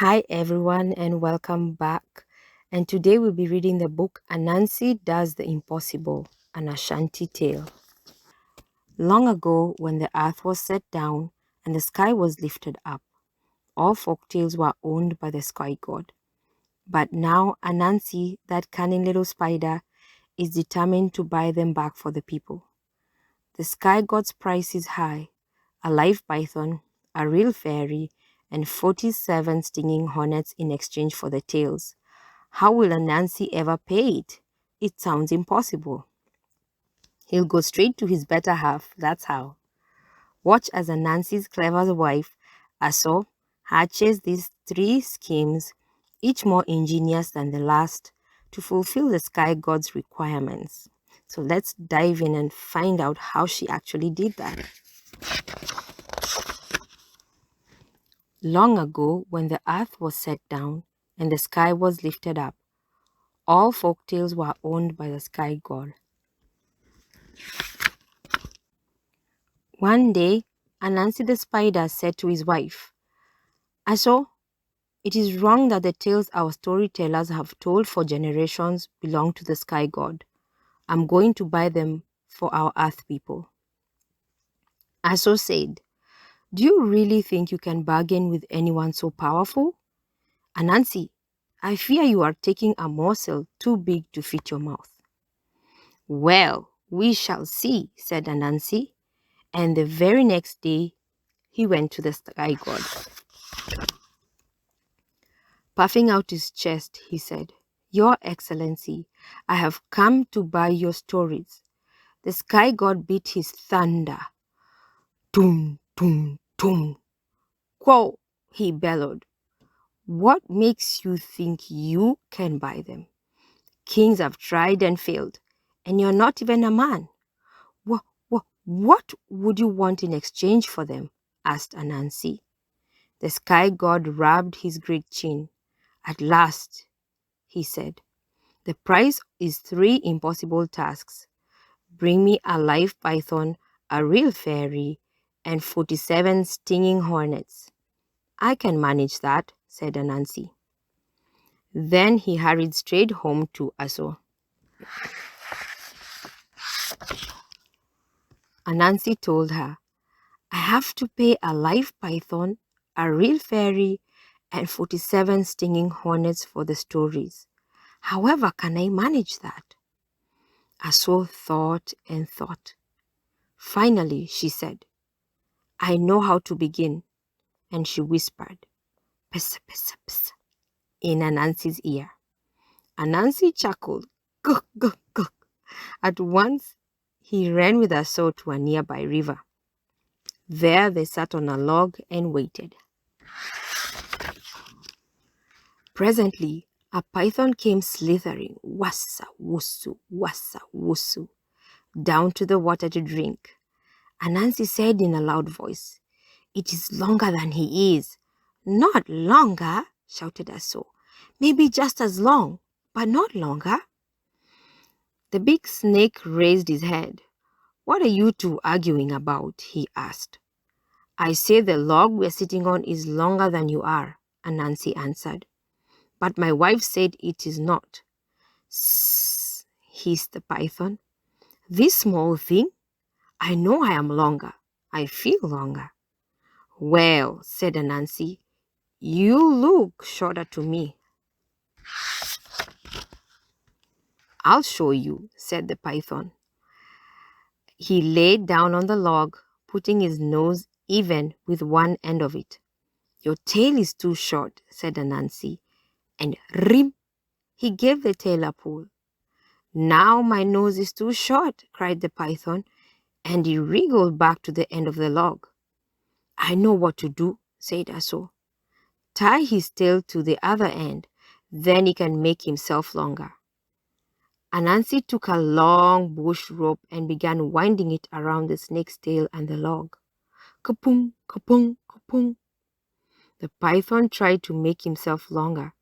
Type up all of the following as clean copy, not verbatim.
Hi everyone and welcome back. And today we'll be reading the book Anansi Does the Impossible, an Ashanti tale. Long ago, when the earth was set down and the sky was lifted up, all folktales were owned by the sky god. But now Anansi, that cunning little spider, is determined to buy them back for the people. The sky god's price is high: a live python, a real fairy, and 47 stinging hornets in exchange for the tails. How will Anansi ever pay it? It sounds impossible. He'll go straight to his better half, that's how. Watch as Anansi's clever wife, Aso, hatches these three schemes, each more ingenious than the last, to fulfill the sky god's requirements. So let's dive in and find out how she actually did that. Long ago, when the earth was set down and the sky was lifted up, all folktales were owned by the sky god. One day, Anansi the spider said to his wife, Aso, it is wrong that the tales our storytellers have told for generations belong to the sky god. I'm going to buy them for our earth people. Aso said, Do you really think you can bargain with anyone so powerful? Anansi, I fear you are taking a morsel too big to fit your mouth. Well, we shall see, said Anansi, and the very next day he went to the sky god. Puffing out his chest, he said, Your Excellency, I have come to buy your stories. The sky god beat his thunder. Tum, tum, tum. Quo, he bellowed. What makes you think you can buy them? Kings have tried and failed, and you're not even a man. What would you want in exchange for them? Asked Anansi. The sky god rubbed his great chin. At last, he said, the price is 3 impossible tasks. Bring me a live python, a real fairy, and 47 stinging hornets. I can manage that, said Anansi. Then he hurried straight home to Aso. Anansi told her, I have to pay a live python, a real fairy, and 47 stinging hornets for the stories. However can I manage that? Aso thought and thought. Finally, she said, I know how to begin. And she whispered, Psst, psst, psst, in Anansi's ear. Anansi chuckled, Guk, guk, guk. At once, he ran with Aso to a nearby river. There they sat on a log and waited. Presently, a python came slithering, wassa, wussu, down to the water to drink. Anansi said in a loud voice, It is longer than he is. Not longer, shouted Aso. Maybe just as long, but not longer. The big snake raised his head. What are you two arguing about? He asked. I say the log we're sitting on is longer than you are, Anansi answered. But my wife said it is not. Sss, hissed the python. This small thing? I know I am longer. I feel longer. Well, said Anansi, you look shorter to me. I'll show you, said the python. He lay down on the log, putting his nose even with one end of it. Your tail is too short, said Anansi, and rim, he gave the tail a pull. Now my nose is too short, cried the python, and he wriggled back to the end of the log. I know what to do, said Aso. Tie his tail to the other end, then he can make himself longer. Anansi took a long bush rope and began winding it around the snake's tail and the log. Kapung, kapung, kapung. The python tried to make himself longer.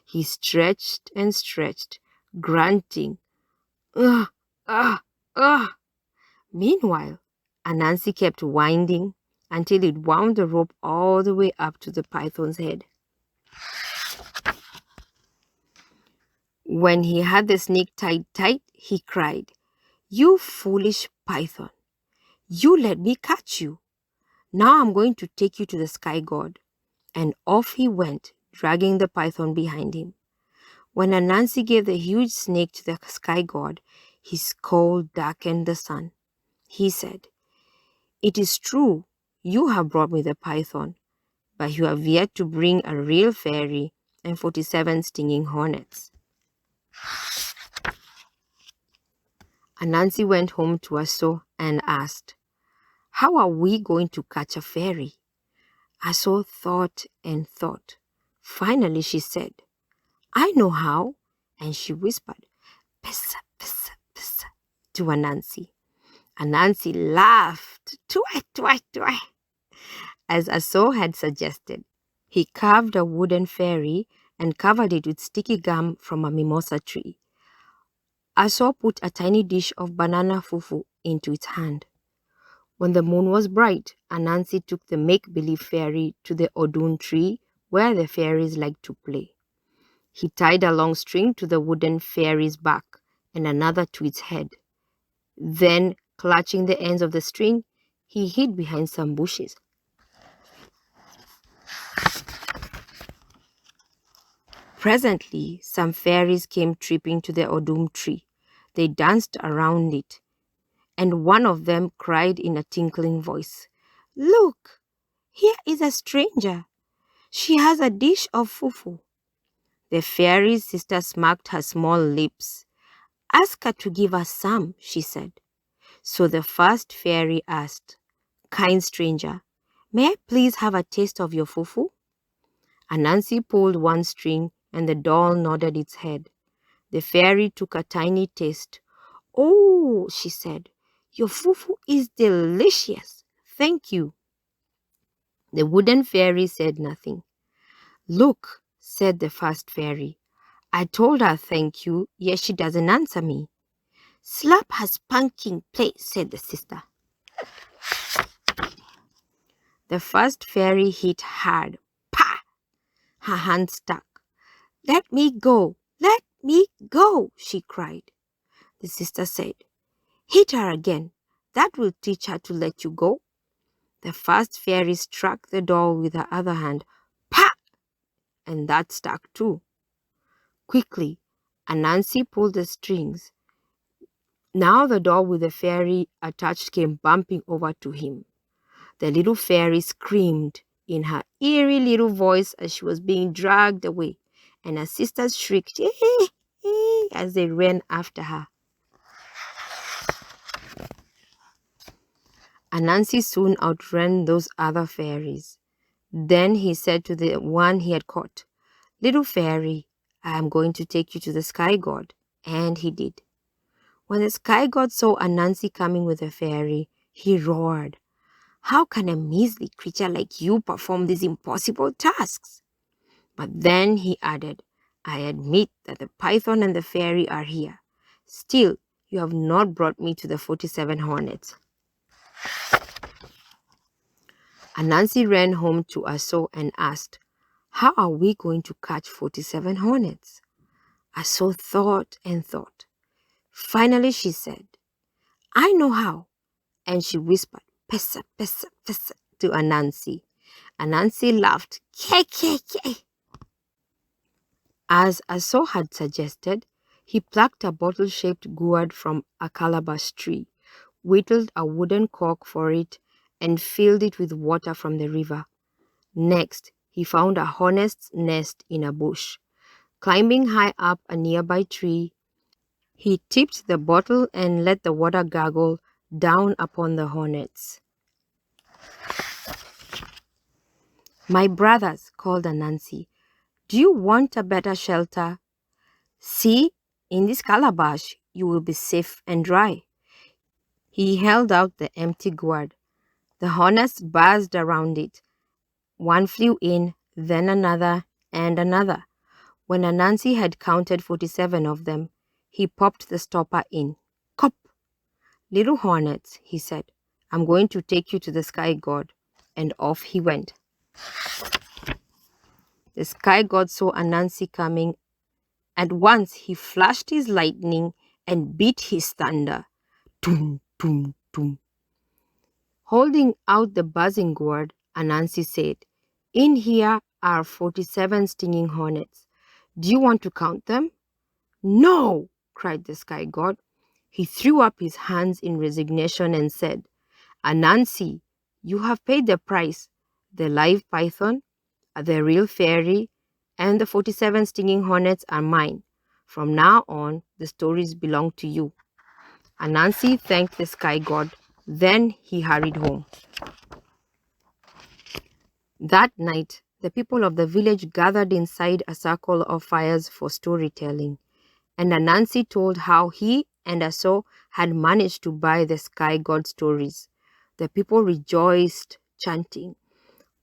He stretched and stretched, grunting, ugh, ugh, ugh. Meanwhile, Anansi kept winding until it wound the rope all the way up to the python's head. When he had the snake tied tight, he cried, "You foolish python! You let me catch you. Now I'm going to take you to the sky god." And off he went, dragging the python behind him. When Anansi gave the huge snake to the sky god, his skull darkened the sun. He said, "It is true, you have brought me the python, but you have yet to bring a real fairy and 47 stinging hornets." Anansi went home to Aso and asked, "How are we going to catch a fairy?" Aso thought and thought. Finally, she said, "I know how." And she whispered, "Pissa, pissa, pissa," to Anansi. Anansi laughed, "Twi, twi, twi," as Aso had suggested. He carved a wooden fairy and covered it with sticky gum from a mimosa tree. Aso put a tiny dish of banana fufu into its hand. When the moon was bright, Anansi took the make-believe fairy to the odun tree where the fairies liked to play. He tied a long string to the wooden fairy's back and another to its head. Then, clutching the ends of the string, he hid behind some bushes. Presently, some fairies came tripping to the odum tree. They danced around it, and one of them cried in a tinkling voice, "Look, here is a stranger. She has a dish of fufu." The fairy's sister smacked her small lips. "Ask her to give us some," she said. So the first fairy asked, "Kind stranger, may I please have a taste of your fufu?" Anansi pulled one string and the doll nodded its head. The fairy took a tiny taste. "Oh," she said, "your fufu is delicious. Thank you." The wooden fairy said nothing. "Look," said the first fairy, "I told her thank you, yet she doesn't answer me." "Slap her spanking place," said the sister. The first fairy hit hard. "Pah!" Her hand stuck. "Let me go! Let me go!" she cried. The sister said, "Hit her again. That will teach her to let you go." The first fairy struck the doll with her other hand. "Pah!" And that stuck too. Quickly, Anansi pulled the strings. Now the doll with the fairy attached came bumping over to him. The little fairy screamed in her eerie little voice as she was being dragged away, and her sisters shrieked as they ran after her. Anansi soon outran those other fairies. Then he said to the one he had caught, "Little fairy, I am going to take you to the sky god." And he did. When the sky god saw Anansi coming with the fairy, he roared, "How can a measly creature like you perform these impossible tasks?" But then he added, "I admit that the python and the fairy are here. Still, you have not brought me to the 47 hornets." Anansi ran home to Aso and asked, "How are we going to catch 47 hornets?" Aso thought and thought. Finally, she said, "I know how." And she whispered, "Pesa, pesa, pesa," to Anansi. Anansi laughed, "Ke, ke, ke." As Aso had suggested, he plucked a bottle-shaped gourd from a calabash tree, whittled a wooden cork for it, and filled it with water from the river. Next, he found a hornet's nest in a bush. Climbing high up a nearby tree, he tipped the bottle and let the water gurgle down upon the hornets. "My brothers," called Anansi, "do you want a better shelter? See, in this calabash you will be safe and dry." He held out the empty gourd. The hornets buzzed around it. One flew in, then another, and another. When Anansi had counted 47 of them, he popped the stopper in. "Cop! Little hornets," he said, "I'm going to take you to the sky god." And off he went. The sky god saw Anansi coming At once he flashed his lightning and beat his thunder. Tum, tum, tum. Holding out the buzzing gourd, Anansi said, "In here are 47 stinging hornets. Do you want to count them?" "No!" cried the sky god. He threw up his hands in resignation and said, "Anansi, you have paid the price. The live python, the real fairy, and the 47 stinging hornets are mine. From now on, the stories belong to you." Anansi thanked the sky god. Then he hurried home. That night, the people of the village gathered inside a circle of fires for storytelling, and Anansi told how he and Aso had managed to buy the sky god stories. The people rejoiced, chanting,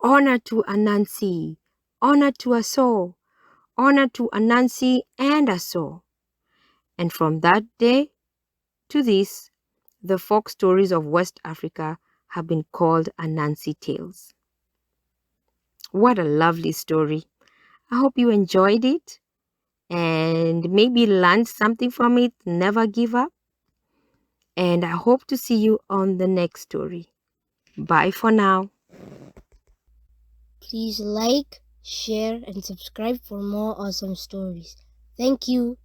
"Honor to Anansi! Honor to Aso! Honor to Anansi and Aso!" And from that day to this, the folk stories of West Africa have been called Anansi tales. What a lovely story! I hope you enjoyed it and maybe learned something from it. Never give up. And I hope to see you on the next story. Bye for now. Please like, share, and subscribe for more awesome stories. Thank you.